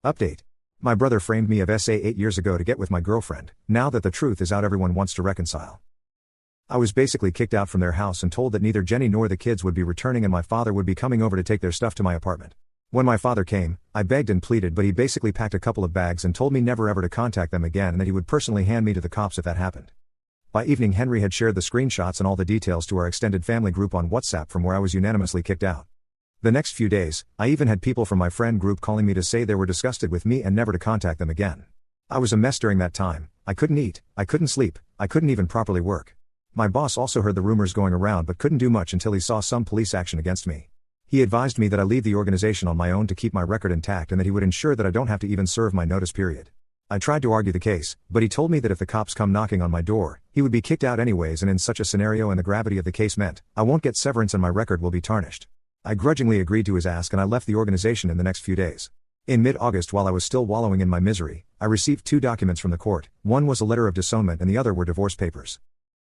Update. My brother framed me of SA 8 years ago to get with my girlfriend. Now that the truth is out, everyone wants to reconcile. I was basically kicked out from their house and told that neither Jenny nor the kids would be returning and my father would be coming over to take their stuff to my apartment. When my father came, I begged and pleaded, but he basically packed a couple of bags and told me never ever to contact them again and that he would personally hand me to the cops if that happened. By evening, Henry had shared the screenshots and all the details to our extended family group on WhatsApp from where I was unanimously kicked out. The next few days, I even had people from my friend group calling me to say they were disgusted with me and never to contact them again. I was a mess during that time. I couldn't eat, I couldn't sleep, I couldn't even properly work. My boss also heard the rumors going around but couldn't do much until he saw some police action against me. He advised me that I leave the organization on my own to keep my record intact and that he would ensure that I don't have to even serve my notice period. I tried to argue the case, but he told me that if the cops come knocking on my door, he would be kicked out anyways, and in such a scenario and the gravity of the case meant I won't get severance and my record will be tarnished. I grudgingly agreed to his ask and I left the organization in the next few days. In mid-August, while I was still wallowing in my misery, I received 2 documents from the court. One was a letter of disownment and the other were divorce papers.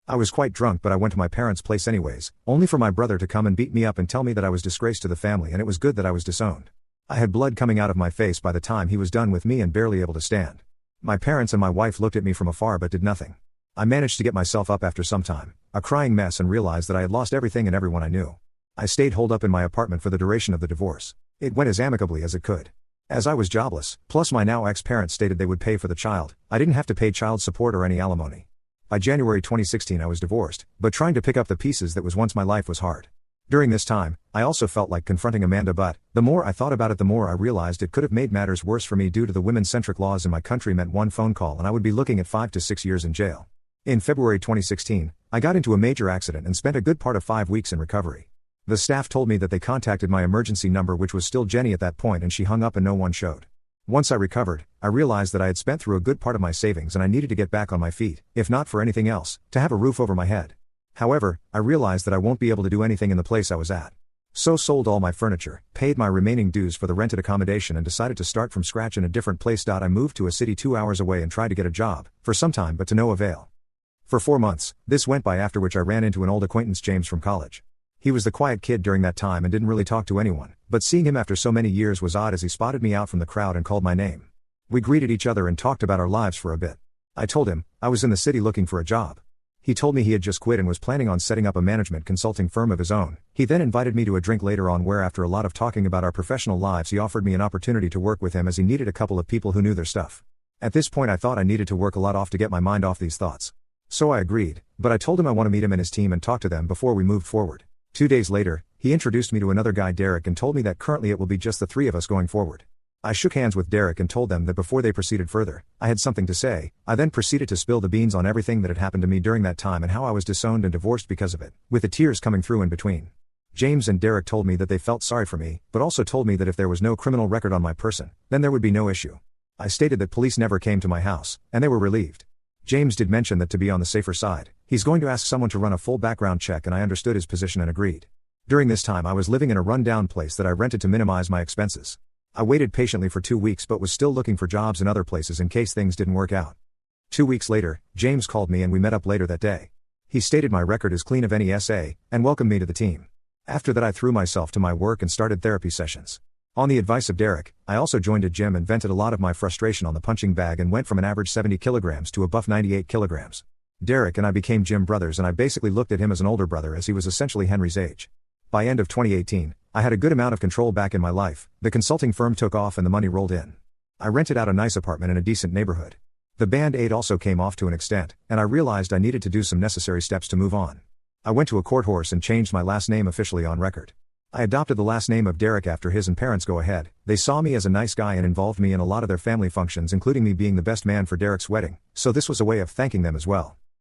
I was quite drunk, but I went to my parents' place anyways, only for my brother to come and beat me up and tell me that I was disgrace to the family and it was good that I was disowned. I had blood coming out of my face by the time he was done with me and barely able to stand. My parents and my wife looked at me from afar but did nothing. I managed to get myself up after some time, a crying mess, and realized that I had lost everything and everyone I knew. I stayed holed up in my apartment for the duration of the divorce. It went as amicably as it could. As I was jobless, plus my now ex-parents stated they would pay for the child, I didn't have to pay child support or any alimony. By January 2016 I was divorced, but trying to pick up the pieces that was once my life was hard. During this time, I also felt like confronting Amanda, but the more I thought about it the more I realized it could have made matters worse for me due to the women-centric laws in my country meant one phone call and I would be looking at 5 to 6 years in jail. In February 2016, I got into a major accident and spent a good part of 5 weeks in recovery. The staff told me that they contacted my emergency number, which was still Jenny at that point, and she hung up and no one showed. Once I recovered, I realized that I had spent through a good part of my savings and I needed to get back on my feet, if not for anything else, to have a roof over my head. However, I realized that I won't be able to do anything in the place I was at. So sold all my furniture, paid my remaining dues for the rented accommodation and decided to start from scratch in a different place. I moved to a city 2 hours away and tried to get a job, for some time but to no avail. For 4 months, this went by, after which I ran into an old acquaintance, James, from college. He was the quiet kid during that time and didn't really talk to anyone, but seeing him after so many years was odd as he spotted me out from the crowd and called my name. We greeted each other and talked about our lives for a bit. I told him I was in the city looking for a job. He told me he had just quit and was planning on setting up a management consulting firm of his own. He then invited me to a drink later on where, after a lot of talking about our professional lives, he offered me an opportunity to work with him as he needed a couple of people who knew their stuff. At this point I thought I needed to work a lot off to get my mind off these thoughts. So I agreed, but I told him I want to meet him and his team and talk to them before we moved forward. 2 days later, he introduced me to another guy, Derek, and told me that currently it will be just the 3 of us going forward. I shook hands with Derek and told them that before they proceeded further, I had something to say. I then proceeded to spill the beans on everything that had happened to me during that time and how I was disowned and divorced because of it, with the tears coming through in between. James and Derek told me that they felt sorry for me, but also told me that if there was no criminal record on my person, then there would be no issue. I stated that police never came to my house, and they were relieved. James did mention that to be on the safer side, he's going to ask someone to run a full background check, and I understood his position and agreed. During this time I was living in a run-down place that I rented to minimize my expenses. I waited patiently for 2 weeks but was still looking for jobs in other places in case things didn't work out. 2 weeks later, James called me and we met up later that day. He stated my record is clean of any SA, and welcomed me to the team. After that I threw myself to my work and started therapy sessions. On the advice of Derek, I also joined a gym and vented a lot of my frustration on the punching bag and went from an average 70 kilograms to a buff 98 kilograms. Derek and I became gym brothers and I basically looked at him as an older brother as he was essentially Henry's age. By end of 2018, I had a good amount of control back in my life, the consulting firm took off and the money rolled in. I rented out a nice apartment in a decent neighborhood. The Band-Aid also came off to an extent, and I realized I needed to do some necessary steps to move on. I went to a court horse and changed my last name officially on record. I adopted the last name of Derek after his and parents go ahead. They saw me as a nice guy and involved me in a lot of their family functions, including me being the best man for Derek's wedding, so this was a way of thanking them as well.